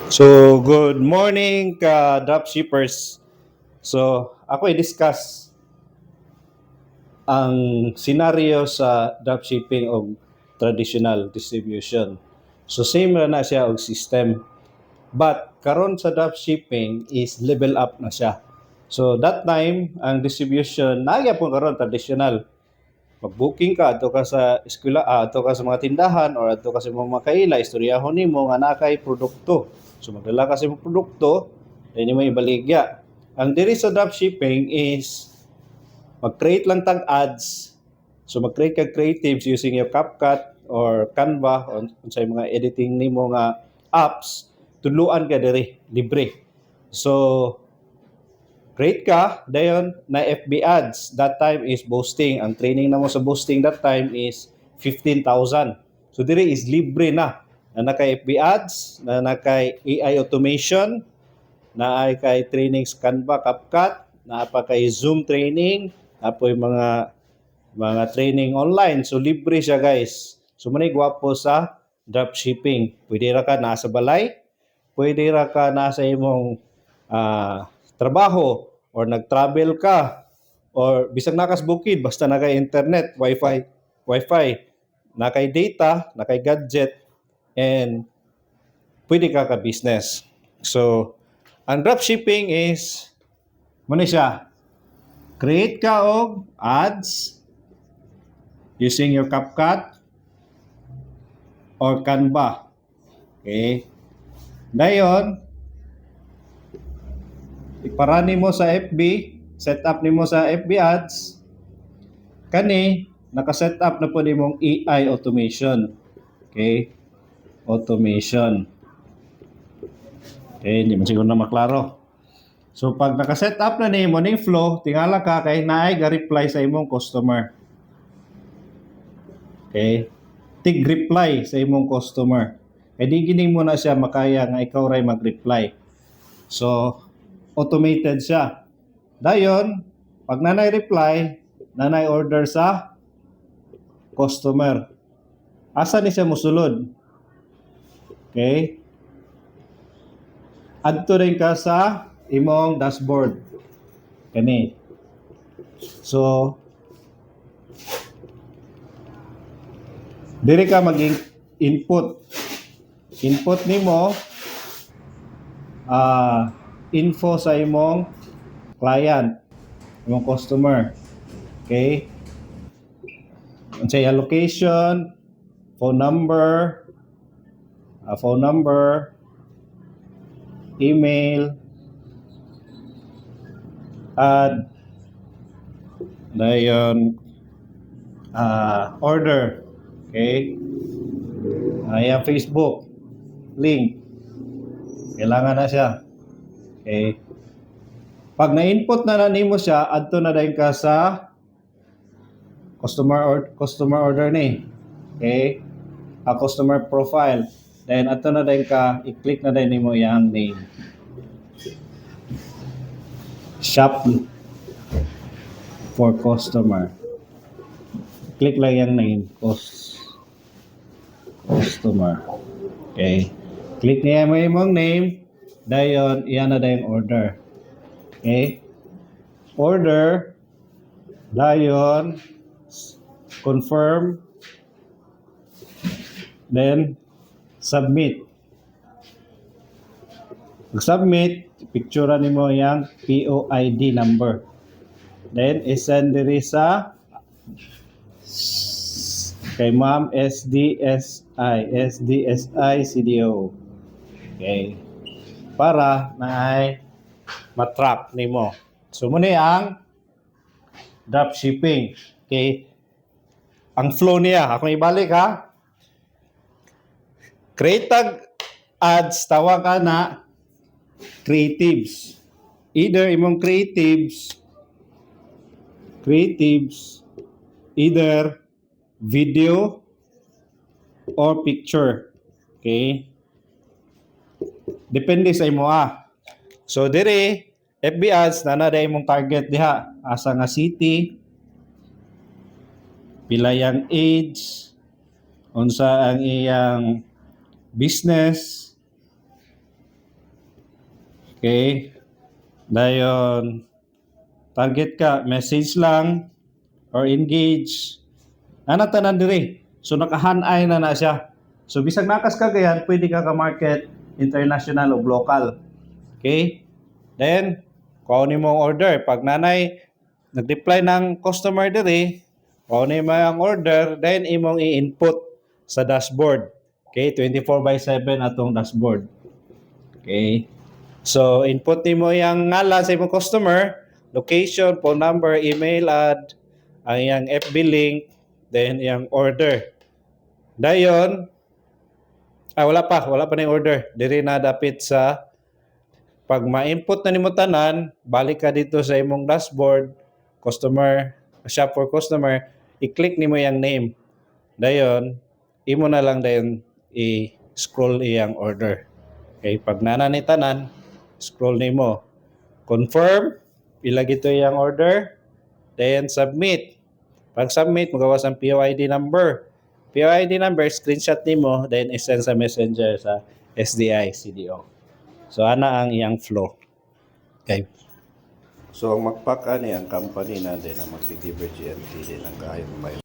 So, good morning ka dropshippers. So, ako i-discuss ang senaryo sa dropshipping o traditional distribution. So, same na siya og system. But, karon sa dropshipping is level up na siya. So, that time, ang distribution, nagyapon karon traditional. Mag-booking ka, ato ka sa eskwela, ato ka sa mga tindahan, or ato ka sa mga makaila, istoryahon nimo nga nakay produkto. So magdala ka sa mga produkto, then mo ibaligya. Ang diri sa dropshipping is mag-create lang tag ads. So mag-create kag creatives using your CapCut or Canva o sa mga editing nimo nga apps, tuluan ka diri libre. So create ka, dayon na FB ads. That time is boosting. Ang training na mo sa boosting that time is 15,000. So diri is libre na. Na kay FB ads, na kay AI automation, na ay kay training sa Canva, CapCut, na pa kay Zoom training, na po yung mga training online. So libre siya guys. So manay gwapo sa dropshipping. Pwede ra ka nasa balay, pwede ra ka nasa imong trabaho, or nag-travel ka, or bisag nakas bukid basta nakay internet, wifi, nakay data, nakay gadget, and pwede ka ka-business. So, ang dropshipping is muna siya, create ka og ads using your CapCut or Canva. Okay? Dayon, iparani mo sa FB, set up nimo sa FB ads, kani naka-set up na po nimong AI automation. Okay? Automation. Okay, hindi man siguro na maklaro. So pag naka-set up na nimo ning flow, tingala ka kay naay ga-reply sa imong customer. Okay? Tig-reply sa imong customer. Kay di gini mo na siya makaya nga ikaw ray mag-reply. So automated siya. Dayon, pag nanay reply, nanay order sa customer. Asa ni siya mosulod? Okay? Adto rin ka sa imong dashboard. Kani. So, diri ka maging input. Input nimo info sa imong client, imong customer. Okay? Unsay location, phone number, email, at dayon order. Okay? Ayan, Facebook link. Kailangan na siya. Okay? Pag na-input na nimo siya, adto na dayon ka sa customer order ni. Okay? A customer profile. Then ato na dayon ka, i-click na dayon nimo yang name. Shop for customer. Click lang yung name, customer. Okay. Click niya mo yung name, dayon iyan na dayon order. Okay. Order, dayon confirm, then submit. Pag-submit, picture nimo yung POID number. Then isend diri sa kay Ma'am SDSI CDO. Okay. Para na matrack nimo. So muna ang dropshipping. Okay. Ang flow niya, akong ibalik ha. Create ads, tawa ka na creatives. Either imong creatives, either video or picture. Okay? Depende sa imo So dire FB ads na imong target diha, asa nga city, pila yang age, unsa ang iyang business, Okay? Dayon, target ka, message lang or engage. Ana tanan diri. So nakahanay na siya. So bisag nakas ka gayan, pwede ka ka-market international o local. Okay? Then, kunin mo ang order. Pag nanay nag-reply ng customer diri, kunin mo ang order, then imong i-input sa dashboard. Okay? 24/7 atong dashboard. Okay? So, input nimo yung ngalan sa imong customer, location, phone number, email ad, ang iyang FB link, then yung order. Dayon, wala pa na yung order. Diri na dapit sa pag ma-input na nimo tanan, balik ka dito sa imong dashboard, customer, shop for customer, i-click nimo yung name. Dayon, imo na lang dayon i-scroll iyang order. Okay, pag nana ni tanan, scroll nimo. Confirm, ilagay ito yung order, then submit. Pag submit, magawas ang POID number. POID number, screenshot nimo, then isend sa messenger sa SDI, CDO. So, ana ang iyang flow. Okay. So, ang magpaka ni ang company na din ang mag-deliver GMT din ang kahit